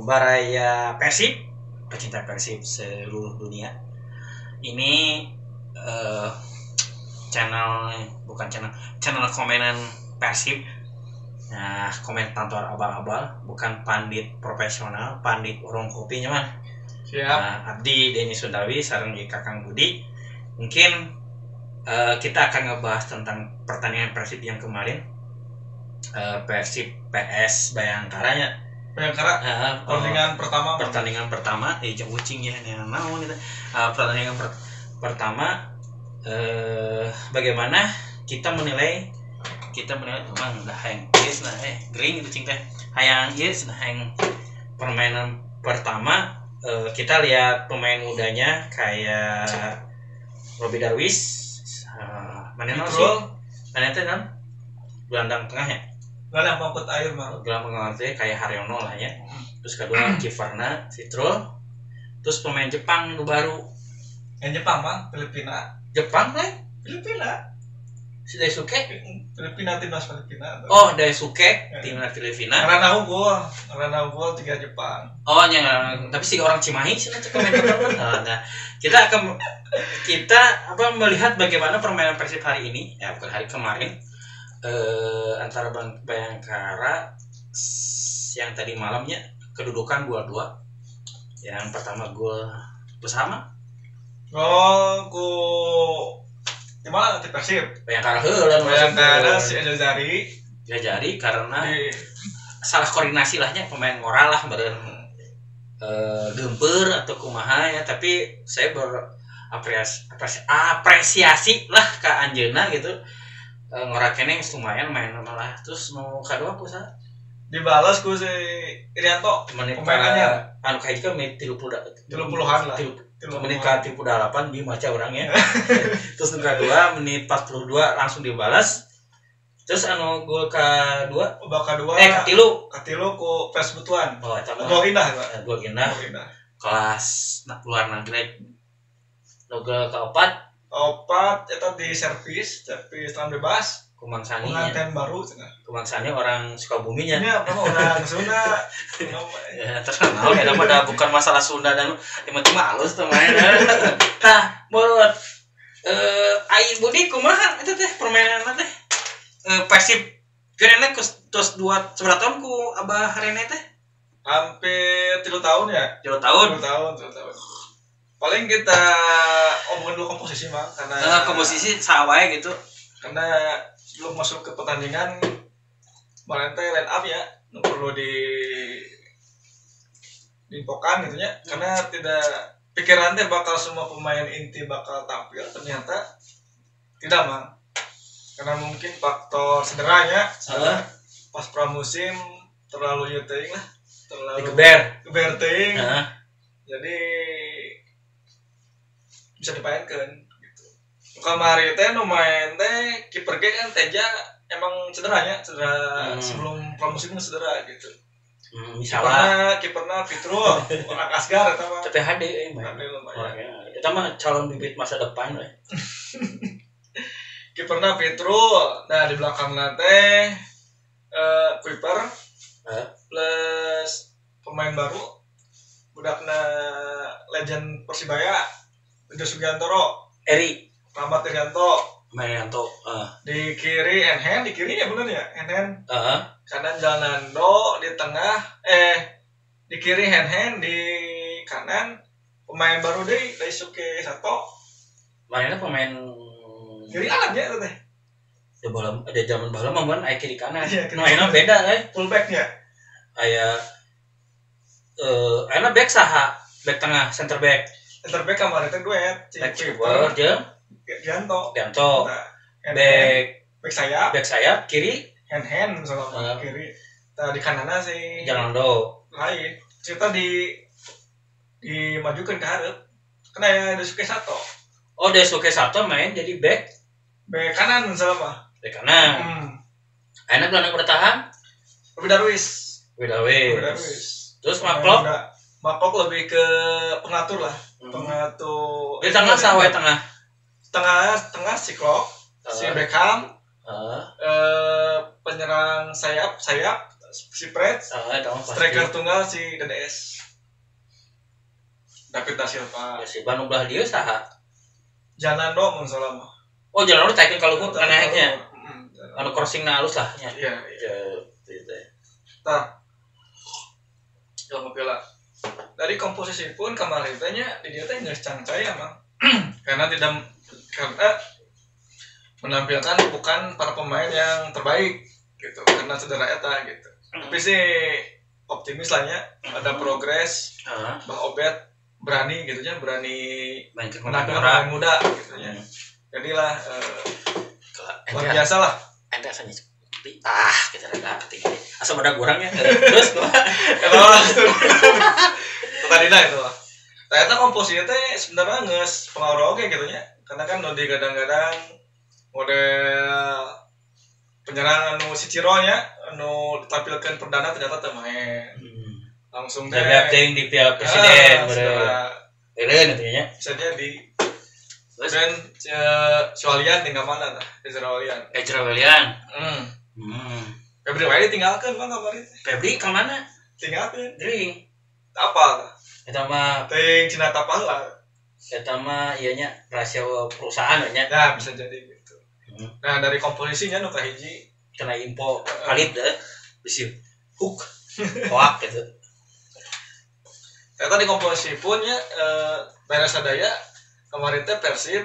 Baraya Persib, pecinta Persib seluruh dunia. Ini eh, channel komenan Persib. Nah, komentator abal-abal, bukan pandit profesional, pandit urung kopinya mah. Siap. Nah, Abdi Denny Sundawi sareng Kakang Budi. Mungkin kita akan ngebahas tentang pertandingan Persib yang kemarin. Persib PS Bayangkaranya. Pertandingan pertama jeung ucing ya naon itu. Pertandingan pertama bagaimana kita menilai emang udah hayang geus nah gering itu cing teh. Hayang geus nah hayang permainan pertama kita lihat pemain mudanya kayak Robi Darwis, mana teh kan gelandang tengah ya. Gelandang pangkut air mah. Gelandang tengah kayak Haryono lah ya. Terus kedua Kifarna, Fitrul. Terus pemain Jepang nu baru. Yang Jepang mah Filipina. Jepang lah? Filipina. Si Daisuke? Filipina, timnas Filipina. Oh, Daisuke, timnas Filipina. Rana unggul 3 Jepang. Oh, jangan. Tapi si orang Cimahi sih nanti komentar. Nah, kita melihat bagaimana permainan Persib hari ini, ya bukan hari kemarin, antara Bayangkara yang tadi malamnya kedudukan 2-2. Yang pertama gol bersama. Oh, gimana di Persib? Bayangkara si Jari karena salah koordinasi lahnya pemain moral lah beren gemper atau kumaha ya, tapi saya apresiasi lah ke Anjeuna gitu. Ngorakene lumayan main malah. Terus nu kadua kusa dibalas ku si Irianto pemainnya anu kayak juga menit 30-an lah. Menit ke 38 di maca orangnya. Terus nu kedua menit 42 langsung dibalas. Terus anu gol kedua katilu ku Pes Butuan. Oh eta mah gol indah. Kelas luar negeri. Nu gol keempat eta di servis selang bebas. Kumangsani pengantin baru cenah. Kumangsani orang Sukabumi nya. Ini apa orang Sunda. Ya terkenal ya mah bukan masalah Sunda dan tiba-tiba halus tuh main. Tah, menurut ai Budi kumaha eta teh permainan teh? Persib kerenna tos 2 seberapa tahun ku Abah Harene teh? Hampir 3 tahun ya. 3 tahun. Paling kita omongin dulu komposisi mah karena komposisi sawae gitu. Karena sebelum masuk ke pertandingan kemarin teh line up ya perlu diinfokan gitu ya, karena tidak pikiran teh bakal semua pemain inti bakal tampil, ternyata tidak mah, karena mungkin faktor cederanya pas pramusim terlalu teuing lah, terlalu geber teuing, jadi bisa dipaenkeun. Kamari teh nu main teh kiper ge kan Teja emang cedera sebelum pramusim cedera gitu. Misalnya kiperna Fitrul orang Asgar eta mah. Tapi HD lumayan. Eta mah calon bibit masa depan we. Kiperna Fitrul, nah di belakangna teh Kuiper plus pemain baru budakna legend Persibaya Widodo Sugiantoro, Rahmat Irianto, di kiri Enhen, di kiri ya bener ya Enhen, kanan Jalnando, di tengah di kiri Enhen, di kanan pemain baru deh Daisuke Sato. Mainnya pemain kiri alatnya itu teh. Ada zaman baheula mah mun aya kiri kanan. Mainnya beda fullbacknya. Aya aya back saha? Back tengah, center back. Center back kemarin teh duet. Kuiper jeung Gianto. Nah, back sayap kiri Hen misalnya kiri. Nah, di kanannya si Jalando. Lain. Cerita dimajukan ke hareup. Kena ya Daisuke Sato. Oh, Daisuke Sato main jadi back kanan misalnya. Back kanan. Ayeuna gelandang bertahan Robi Darwis. Terus Maklok lebih ke pengatur lah. Pengatur. Di tengah sahawe tengah si Klok, si Beckham, penyerang sayap si Pret, striker tunggal si DDS. David da Silva. Ya si Bandung belah dia saha? Janando mun salah mah. Oh, Janando takeun kalau gua anehnya. Anu crossing na halus lah nya. Iya. Gitu. Tah. Ya oke lah. Dari komposisi pun kemarin tanya di dia teh geus cangcaya mah. Karena menampilkan bukan para pemain yang terbaik gitu karena cedera eta gitu. Tapi sih optimis lah nya ada progres. Bang Obed berani gitu nya, berani menampilkan pemain muda gitu nya. Jadilah luar biasa lah. Ente asanya kita ada ketinggi. Asal ada kurangnya. Terus kalau tadi dah itu. Ternyata komposisinya teh sebenarnya geus pengaruh oge gitu nya. Karena kan di kadang-kadang model penyerang anu si Ciro nya anu ditampilkan perdana ternyata teu main. Langsung teh ting di Piala Presiden eureun atunya bisa jadi dan Walian tinggal mana tah? Ezra Walian. Febri wae tinggalkeun mah kemarin. Febri ka mana? Tinggalkeun. Geuing. Apa? Eta mah ting Cina Tapala. Eta mah ieu nya rahasia perusahaan nya. Nah, bisa jadi gitu. Nah, dari komposisinya nu kahiji kena info valid deh. Bisi hook. Hoak gitu. Ternyata di komposisi pun ya beres sadaya kemarin teh Persib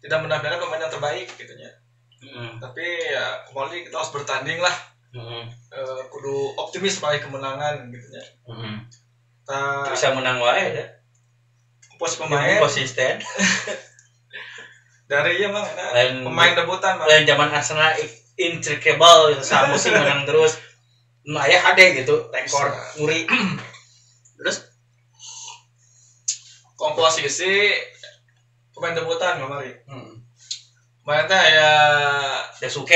tidak menampilkan pemain yang terbaik gitu nya. Tapi ya kembali kita harus bertanding lah. Kudu optimis pada kemenangan gitu nya. Bisa menang wae deh. Komposisi pemain konsisten. Dari ya Bang, pemain debutan Bang. Lain zaman Arsenal intricable gitu, sama musim menang terus. Nah, ya ada gitu, rekor nguri. Terus komposisi pemain debutan kemarin. Kemarin teh aya Dasuke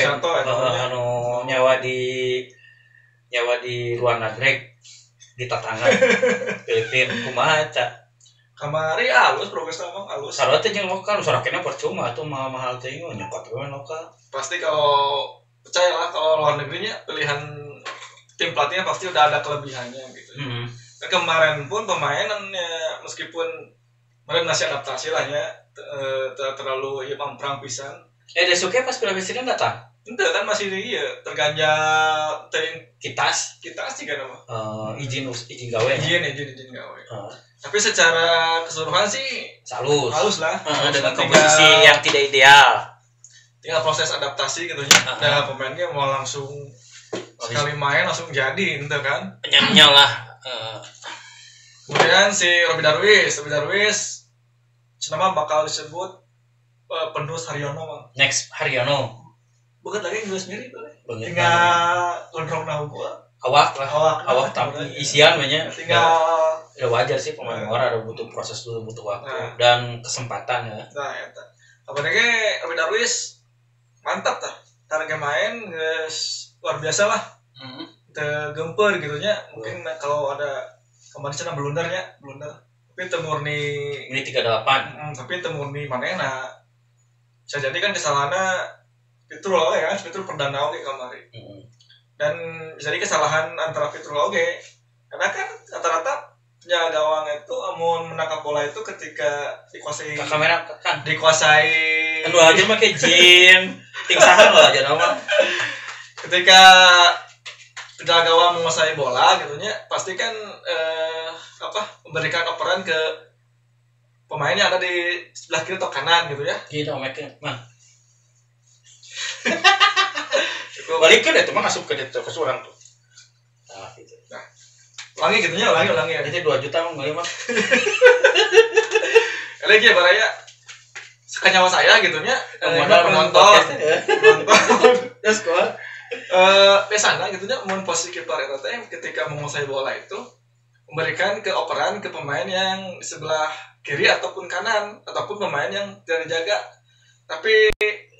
Santo anu nyawa di luar negeri di tatangga Filipina kumaha ca. Kamari alus progres Bang, alus. Sarua teh jeung lokal sorakena percuma atuh mahal teh nyokot we lokal. Pasti kalau percayalah kalau luar negerinya pilihan tim pelatihnya pasti udah ada kelebihannya gitu. Dan kemarin pun pemainannya meskipun mereka masih adaptasi lah ya, terlalu ya perang pisan. Dasuke pas Piala Presiden datang. Ente kan masih terganjal kitas juga nama. Izin gawe. Izin gawe. Tapi secara keseluruhan sih halus lah. Dengan komposisi yang tidak ideal. Tinggal proses adaptasi gitu ya. Nah, pemainnya mau langsung sekali main langsung jadi ente kan. Penyanyi lah. Kemudian si Robby Darwis nama bakal disebut penerus Haryono Bang. Next Haryono. Bukan lagi Inggris mirip tinggal gondrong gua. Awak tapi isian banyak. Tinggal ya wajar sih pemain luar ada butuh proses dulu, butuh waktu dan kesempatan ya. Nah, eta. Apalagi Robby Darwis mantap tah. Targa main geus luar biasa lah. Teu gempeur gitu nya. Mungkin kalau ada kemarin cenah blunder. Tapi teu murni ini 38. Tapi teu murni manehna. Bisa jadi kan kesalahannya Fitrul ya, Fitrul perdana oge kemarin. Dan bisa jadi kesalahan antara Fitrul oge. Karena kan rata-rata penjaga gawang itu amun menangkap bola itu ketika dikuasai kamera kan dikuasai anu aja make jin ting saha lah aja nama. Ketika penjaga gawang menguasai bola gitu nya, pasti kan memberikan operan ke pemain yang ada di sebelah kiri atau kanan gitu ya. Gitu make mah. Balikin itu mah asup ke ditu ke surang tuh. Nah, gitu. Nah. Ulangi gitu nya, ulangi ya. Itu 2 juta mah mah. Lagi ya baraya sekanyawa saya gitu nya. Penonton. Terus gua biasanya gitu nya mun posisi kiper eta teh ketika menguasai bola itu memberikan operan ke pemain yang sebelah kiri ataupun kanan ataupun pemain yang tidak dijaga. Tapi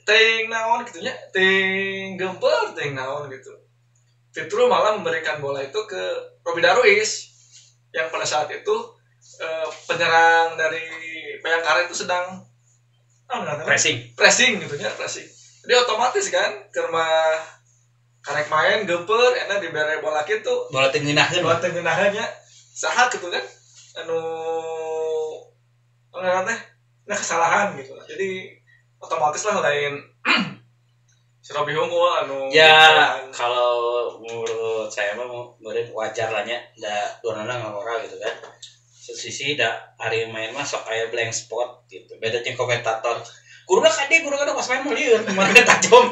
ting naon gitu nya, ting gempeur ting naon gitu. Fitrul malah memberikan bola itu ke Robby Darwis yang pada saat itu penyerang dari Bayangkara itu sedang pressing gitu ya, pressing. Jadi otomatis kan karena karek main geuper enak dibere bola kitu bola tengeunaheunnya saha gitu kan anu teh kesalahan gitu jadi otomatis lah lain si Robi Unggul anu ya kalau menurut saya mah wajar lah nya da duana ngora gitu kan sisi da hari main mah sok aya blank spot gitu beda jeung komentator guruna pas main mah lieur kemarin tajam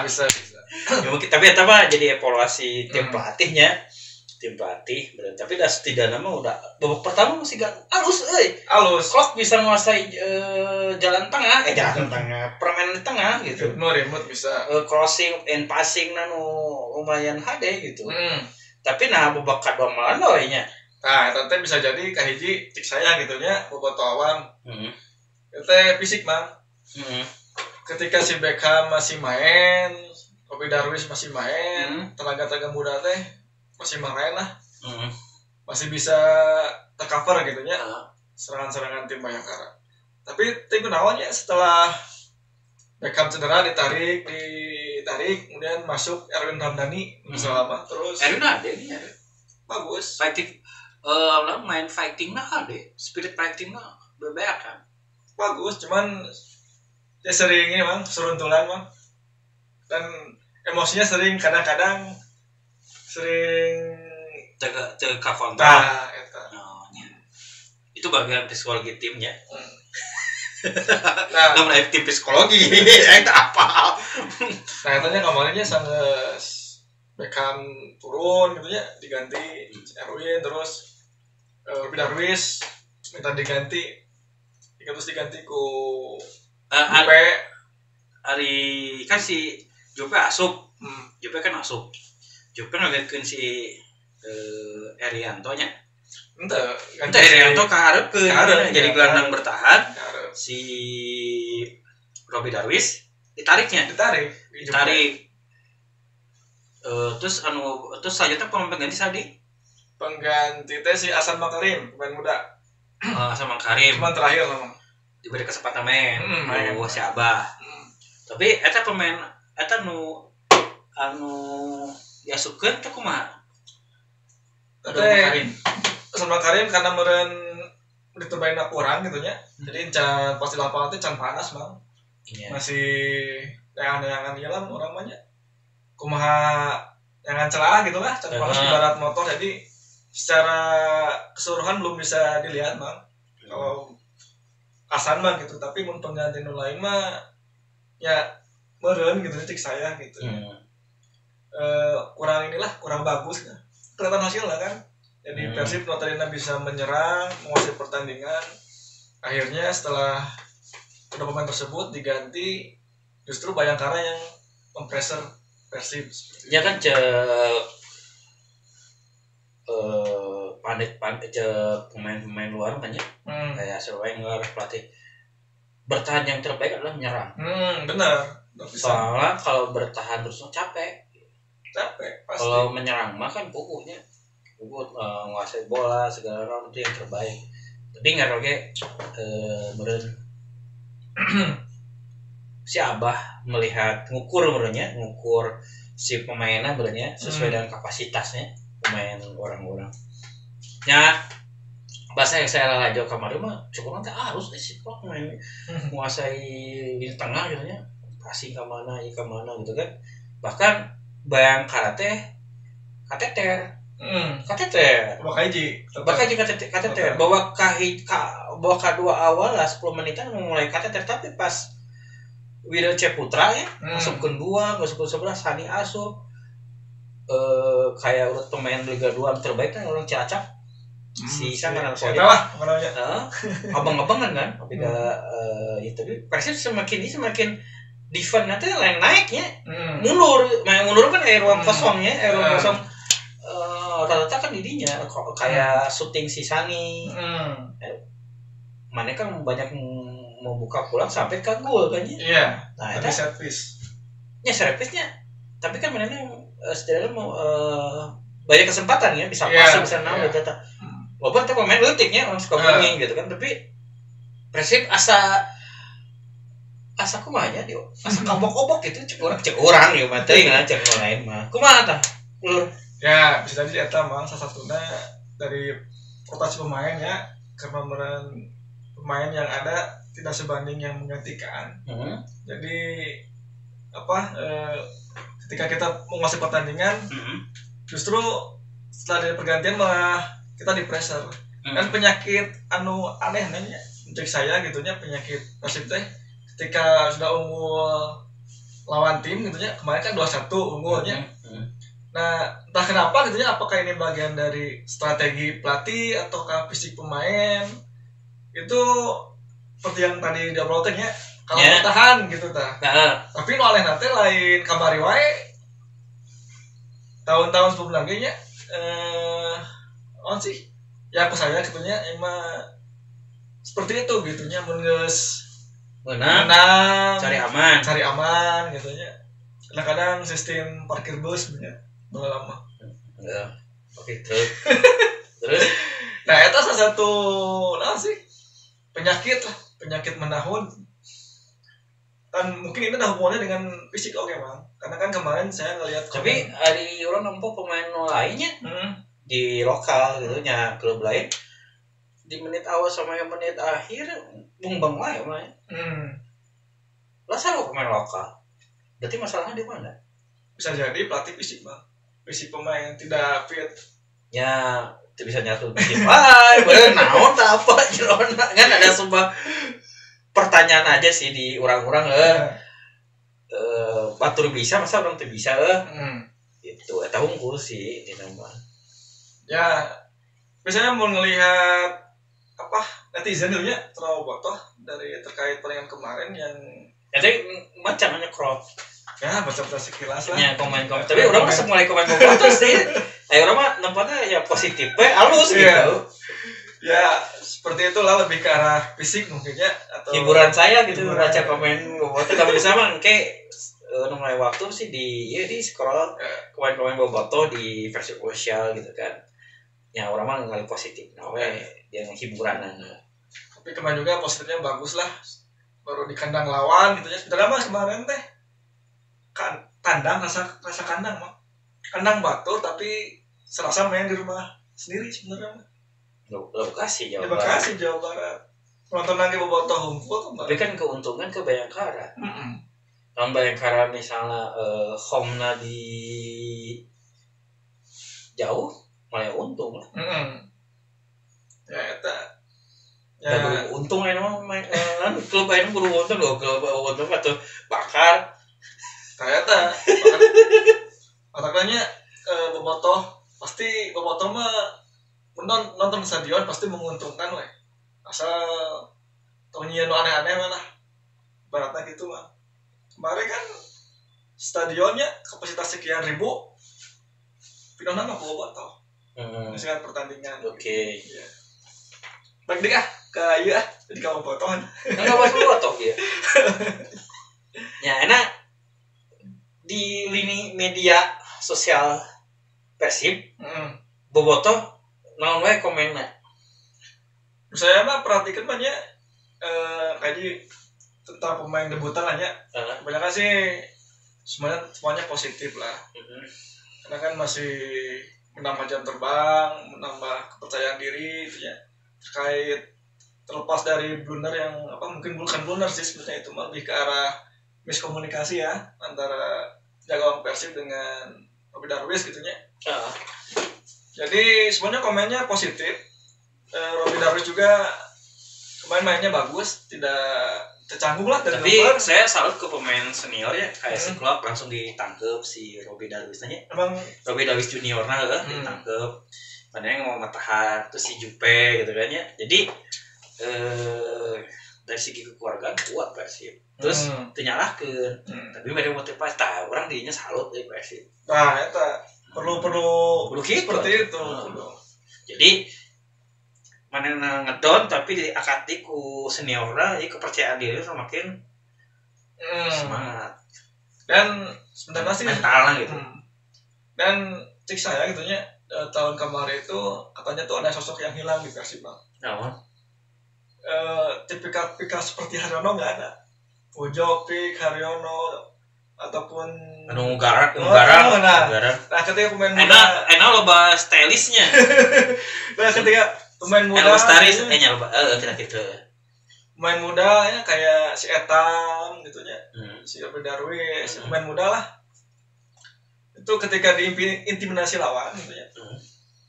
bisa ya mungkin tapi eta mah jadi evaluasi tim pelatih tapi dah setidaknya mah udah babak pertama masih gak halus Klok bisa menguasai jalan tengah permainan di tengah gitu remote bisa crossing and passing lumayan hade gitu tapi babak kedua malah nya nanti bisa jadi kahiji cik saya gitu nya bobotohan itu fisik mang ketika si Beckham masih main Robby Darwish masih main tenaga muda teh masih main lah masih bisa tercover gitu nya serangan-serangan tim Bayangkara tapi tim Gunawannya setelah Beckham cedera ditarik kemudian masuk Erwin Ramdhani selama terus Erwin ada ini ya bagus fighting main fighting mah ada spirit fighting mah berbeda kan bagus cuman dia sering ini bang seruntulan bang dan emosinya sering kadang-kadang sering cek kontra itu bagian psikologi timnya nah tim psikologi itu apa katanya kemarinnya sangat Beckham turun gitu ya diganti Erwin terus Robby Darwish minta diganti ku hari kan si Jupe asup Jupe kan asup Jupe ngagetkeun si Erianto nya ente Erianto kaharepkeun jadi gelandang bertahan si Robby Darwish ditarik terus selanjutnya pengganti teh si Hasan Makarim pemain muda Hasan Makarim cuman terakhir memang diberi kesempatan main si Abah tapi eta pemain eta diasupkeun teh kumaha Hasan Makarim karena meureun diterbain kurang gitu nya jadi can pasti lapangan teh can panas mang masih neangan jalan orang banyak kumaha jangan celah gitu lah can panas ibarat motor jadi secara keseluruhan belum bisa dilihat mang kalau Hasan mah gitu tapi mun pengganti nu lain mah ya meureun gitu cik saya gitu kurang bagus kan kelihatan hasil lah kan jadi Persib notabene bisa menyerang menguasai pertandingan akhirnya setelah kedua pemain tersebut diganti justru Bayangkara yang mempressure Persib ya kan pemain luar banyak kayak Wenger pelatih bertahan yang terbaik adalah menyerang benar soalnya kalau bertahan terus capek pasti kalau menyerang mah kan kukuhnya menguasai bola segala hal itu yang terbaik tapi nggak oke meren si Abah melihat ngukur si pemainnya berenya sesuai dengan kapasitasnya pemain orang-orang ya bahasa yang saya lalajo kemarin mah cukup nanti harus sih kok main menguasai di tengah gitu nya passing ke mana gitu kan bahkan Bayangkara teh kateter bahwa kedua awal lah 10 menitan mulai kateter tapi pas Wido Ceputra ya masuk kedua masuk ke 11 Hani asup kayak urut pemain Liga 2 terbaik kan orang Cilacap si sangat lah abang-abangan kan itu Persib semakin defense nanti yang naiknya mundur kan ruang kosongnya ruang kosong rata-rata kan didinya kayak syuting si Sani mana kan banyak membuka pulang sampai ke gol kan iya nah itu service nya tapi kan mana setidaknya mau banyak kesempatan ya bisa masuk bisa nambah data walaupun itu pemain letiknya orang suka benging gitu kan tapi Persib asa asa kumanya dia asa obok-obok gitu cek orang ya mah teuing cek lain mah kumaha tah Lur ya bisa jadi eta mah salah satunya dari rotasi pemain ya karena pemain yang ada tidak sebanding yang menggantikan. Jadi ketika kita menguasai pertandingan justru setelah dari pergantian malah kita di pressure. Dan penyakit aneh nanya untuk saya gitunya penyakit Persib teh ketika sudah unggul lawan tim gitunya kemarin kan 2-1 unggulnya. Nah entah kenapa gitunya apakah ini bagian dari strategi pelatih ataukah fisik pemain itu seperti yang tadi diobrolkan ya kalau bertahan gitu tapi oleh nanti lain kabari wae tahun-tahun sebelum lagi nya sih ya aku saya gitunya emang seperti itu gitunya mengeus menang cari aman gitunya kadang-kadang sistem parkir bus punya lama ya oke terus nah itu salah satu sih penyakit menahun dan mungkin ini ada hubungannya dengan fisik oke bang karena kan kemarin saya ngelihat tapi hari orang nampak pemain lainnya di lokal gitu nya klub lain di menit awal sama yang menit akhir bumbang lah ya main lah salah pemain lokal berarti masalahnya di mana bisa jadi pelatih fisik bang fisik pemain tidak fit ya itu bisa nyatu fisik bener naon tak apa jelona kan ada sebuah pertanyaan aja sih di orang-orang batur bisa masa orang tuh bisa itu eta unggul sih ini nama ya biasanya mau ngelihat netizen dulu ya terlalu botoh dari terkait pertandingan kemarin yang jadi macam crop ya baca-baca sekilas lah ya komen tapi orang masih mulai komen bobotoh sih orang mah nampaknya ya positif halus gitu ya seperti itulah lebih ke arah fisik mungkin ya atau hiburan saya gitu baca komen bobotoh tapi sama kayak mulai waktu sih di scroll komen bobotoh di versi sosial gitu kan ya orang mah ngali positif dia hiburan tapi kemarin juga positifnya bagus lah baru di kandang lawan gitu ya sebenarnya mah kemarin teh kan tandang rasa kandang mah kandang Batur tapi serasa main di rumah sendiri sebenarnya mah Bekasi Jawa Barat penonton lagi bobotoh hungkul tapi kan keuntungan ke Bayangkara kalau Bayangkara misalnya home-na di jauh malah untung lah ya eta ya untung aja mah klub aja buru untung loh klub untung atau bakar ternyata makanya bobotoh mah nonton stadion pasti menguntungkan weh asal tahunnya aneh-aneh malah baratnya gitu mah kemarin kan stadionnya kapasitas sekian ribu pindah nama bobotoh misalkan pertandingan oke ya. Baik deh ke iya jadi kamu potongan enggak pas bobotoh ya ya enak di lini media sosial Persib bobotoh naon wae komennya saya mah perhatikan banyak kayak tentang pemain debutan lah ya kebanyakan sih semuanya positif lah karena kan masih menambah jam terbang menambah kepercayaan diri gitu ya terkait terlepas dari blunder yang mungkin bukan blunder sih sebenarnya itu lebih ke arah miskomunikasi ya antara jagoan Persib dengan Robby Darwis gitunya. Jadi semuanya komennya positif. Robby Darwis juga kemarin mainnya bagus, tidak tercanggung lah. Tapi saya salut ke pemain senior ya, kayak si Klopp langsung ditangkep si Robby Darwis nanya. Emang Robby Darwis junior ditangkep. Padahal yang mau matahan terus si Jupe gitu kan ya. Jadi dari segi kekeluargaan kuat Persib. Terus dinyalahkeun. Tapi mereka motivasi tah orang dirinya salut dari Persib. Nah, eta perlu gitu. Seperti itu. Jadi mana ngedon tapi diakati ku seniorna jadi kepercayaan diri semakin semangat. Dan sebenarnya sih mental gitu. Dan cek saya gitunya tahun kemarin itu katanya tuh ada sosok yang hilang di Persib Bang. Nah, tipikal seperti Haryono nggak ada. Ujopik, Haryono ataupun garang. Nah, ketika pemain muda enak loba stylistnya. Nah, ketika pemain muda Lestaris loba kira-kira. Pemain muda ya kayak si Etam gitu nya. Si Abdul Darwis, pemain muda lah. Itu ketika diintimidasi lawan gitu ya.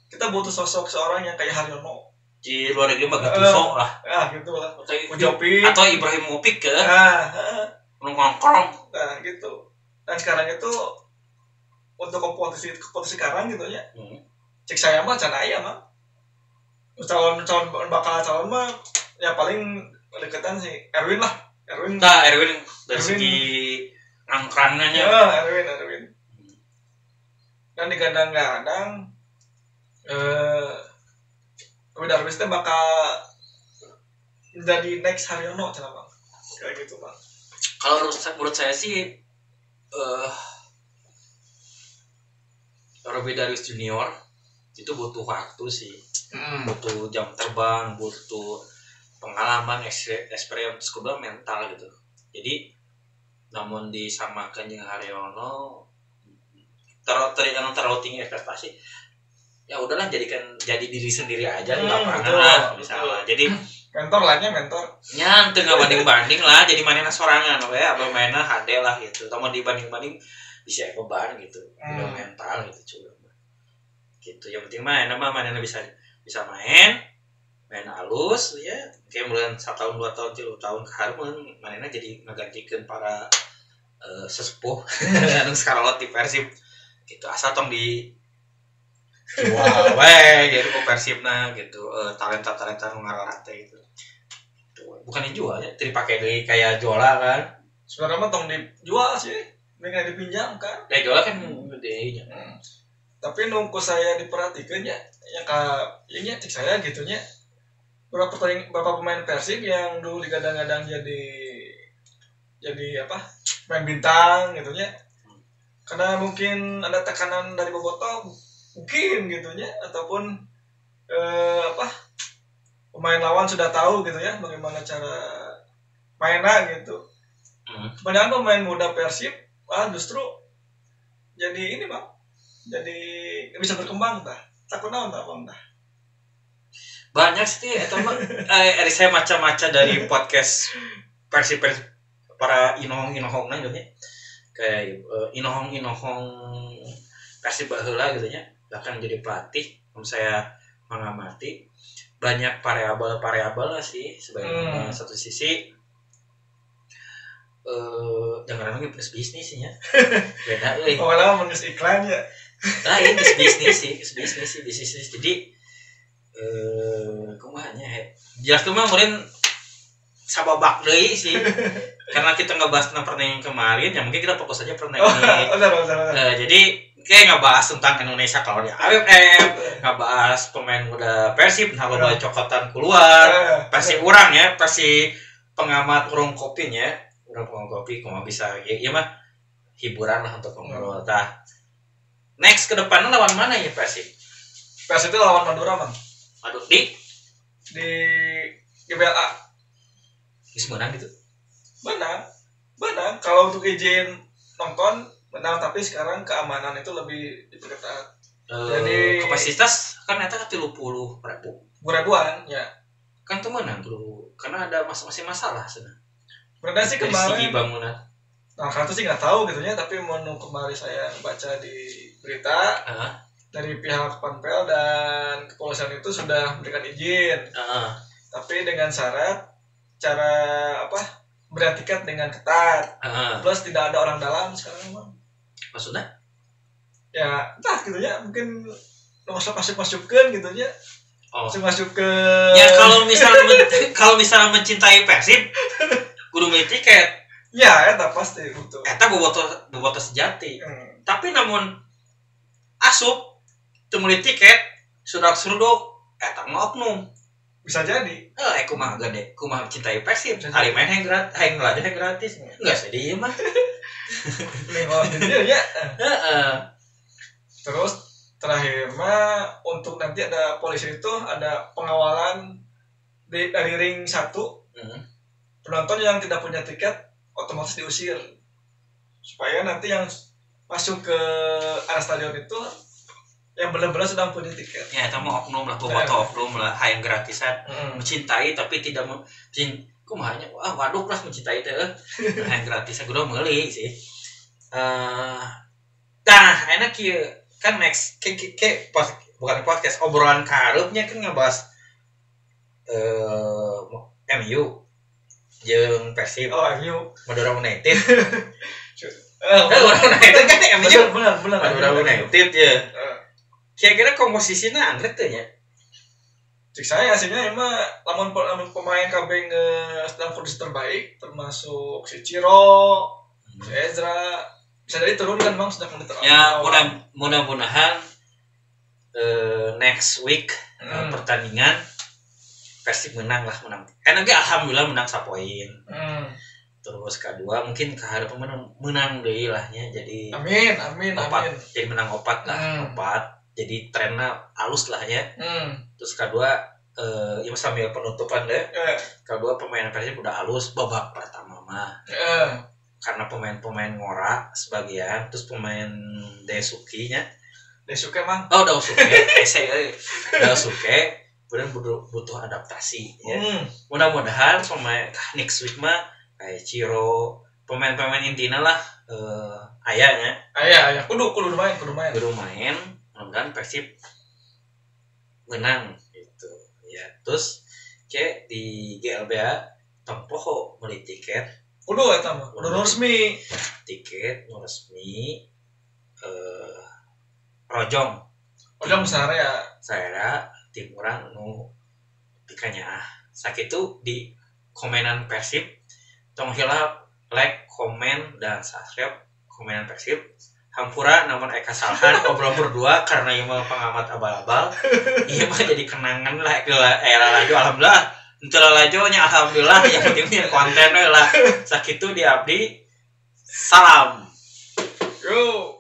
Kita butuh sosok seorang yang kayak Haryono. Di luar negeri mah Gattuso lah. Gitu lah. Ujopik atau Ibrahimovic ke. Nongkrong. Nah, gitu. Dan sekarang itu untuk kompetisi sekarang gitu ya. Cek saya mah can aya mah. Calon bakal calon mah ya paling deketan si Erwin lah. Erwin dari segi ngangkrangnya. Erwin. Dan digadang-gadang Darwis teh bakal menjadi next Haryono cenah Bang. Kayak gitu, Bang. Kalau menurut saya sih Robby Darwis Junior itu butuh waktu sih. Butuh jam terbang, butuh pengalaman, experience kedua mental gitu. Jadi namun disamakan dengan Haryono terlalu tinggi ekspektasi, ya udahlah jadi diri sendiri aja di lapangan lah misalnya. Jadi mentor nya teu ngabanding-banding lah, jadi manehna sorangan we abah mainna HD lah gitu. Tamun dibanding-banding bisa beban gitu. Mental gitu coba. Gitu. Yang penting mah manehna bisa main halus ya. Kayak mulai 1 tahun 2 tahun 3 tahun ke hareup manehna jadi ngagantikeun para sesepuh anu skarolot di Persib. Gitu asal tong di jual gitu ke Persibna gitu. Talenta nu ngararate gitu. Bukan dijual ya, dipakai deui kayak Jola kan. Sebenarnya mah tong dijual sih, mending dipinjam kan. Jola kan gede nya. Tapi nungku saya diperhatikan ya nya cek saya gitu nya. Beberapa pemain Persib yang dulu digadang-gadang jadi apa? Main bintang gitu nya. Karena mungkin ada tekanan dari bobotoh mungkin gitu nya, ataupun pemain lawan sudah tahu gitu ya bagaimana cara mainnya gitu. Padahal pemain muda Persib justru jadi ini Bang, jadi bisa berkembang dah. Takut naon tah Bang dah. Banyak sih eta mah saya macam-macam dari podcast Persib para inohong nang gitu ya. Kayak inohong Persib baheula gitu nya, bahkan jadi pelatih. Saya mengamati banyak variabel lah sih sebagai satu sisi jangan lagi plus bisnis ya beda euy. Malah mun iklan ya. Nah, ini bisnis. Jadi kumaha nya jelas tuh mah meureun sababak deui sih. Karena kita ngebahas tentang pertandingan kemarin, ya mungkin kita fokus saja pertandingan ini. Jadi kayak ngebahas tentang Indonesia kalau di AFF, ngebahas pemain muda Persib, bola cokotan keluar, Persib urang ya, Persib pengamat urung kopinya, urang kopi, cuma bisa ya mah hiburan lah untuk ngobrol. Next ke depannya lawan mana ya Persib? Persib itu lawan Madura Bang. Aduh di GBLA. Bisa menang gitu. Menang. Kalau untuk izin nonton menang, tapi sekarang keamanan itu lebih diperketat. Jadi kapasitas kan eta 30.000 ribuan ya. Kan tuh menang dulu karena ada masing masalah sana. Berarti sih kemarin segi bangunan. Nah, karena itu sih nggak tahu gitu ya, tapi kemarin saya baca di berita dari pihak Panpel dan kepolisian itu sudah memberikan izin. Tapi dengan syarat cara bayar tiket dengan ketat. Plus tidak ada orang dalam sekarang Bang. Maksudnya? Ya, entah gitu ya, mungkin masuk-masukkan gitu ya. Masuk ke ya kalau misalnya mencintai Persib kudu beli tiket. Ya, eta pasti betul. Eta bobotoh sejati. Tapi namun asup teu meuli tiket sudak-suruduk eta mah oknum. Bisa jadi. Kumaha cintai Persib. Hari main yang gratis. Enggak sedih mah. Ya. Terus terakhir mah untuk nanti ada polisi itu ada pengawalan dari ring 1. Penonton yang tidak punya tiket otomatis diusir supaya nanti yang masuk ke area stadion itu yang benar-benar sedang punya tiket. Ya, itu mau oknum lah, bobotoh oknum lah, hayang gratisan, mencintai tapi tidak kumanya, waduh lah mencintai itu, hayang gratisan, gue udah meuli sih. Nah, enak ya, kan next, bukan podcast, obrolan karupnya kan ngebahas MU, jeung Persib, MU, Madura United. Madura United kan MU, benar. Madura United ya. Kira-kira komposisinya anggrek tuh ya? Cik saya aslinya emang lamun pemain KB sedang kondisi terbaik, termasuk si Ciro, si Ezra, bisa jadi turunkan bang sedang kondisi terbaik. Ya mudah-mudahan next week pertandingan Persib menang. Enaknya alhamdulillah menang 1 poin. Terus kedua mungkin keharap menang deh lahnya, jadi amin. Jadi menang 4 lah, 4. Jadi trennya halus lah ya. Terus kedua ya sambil penutupan deh. Kedua pemain Persib udah halus babak pertama mah. Karena pemain-pemain ngorak sebagian, terus pemain Daisuke mah. Oh, Daisuke benar butuh adaptasi ya. Mudah-mudahan pemain next week mah kayak Ciro, pemain-pemain intinya lah ayahnya. Kudu main. Mudah-mudahan Persib menang gitu ya. Terus kayak di GLBA tempoh beli tiket udah resmi tiket resmi Rojong saya tim orang nu pikanya sakitu di komenan Persib tong hilap like, komen dan subscribe komenan Persib. Hampura namun Eka Salhan ngobrol berdua karena ia mau pengamat abal-abal. Iya mah jadi kenangan lah era laju alhamdulillah. Entah lajunya alhamdulillah yang penting konten lah. Sakitu di abdi. Salam. Yo.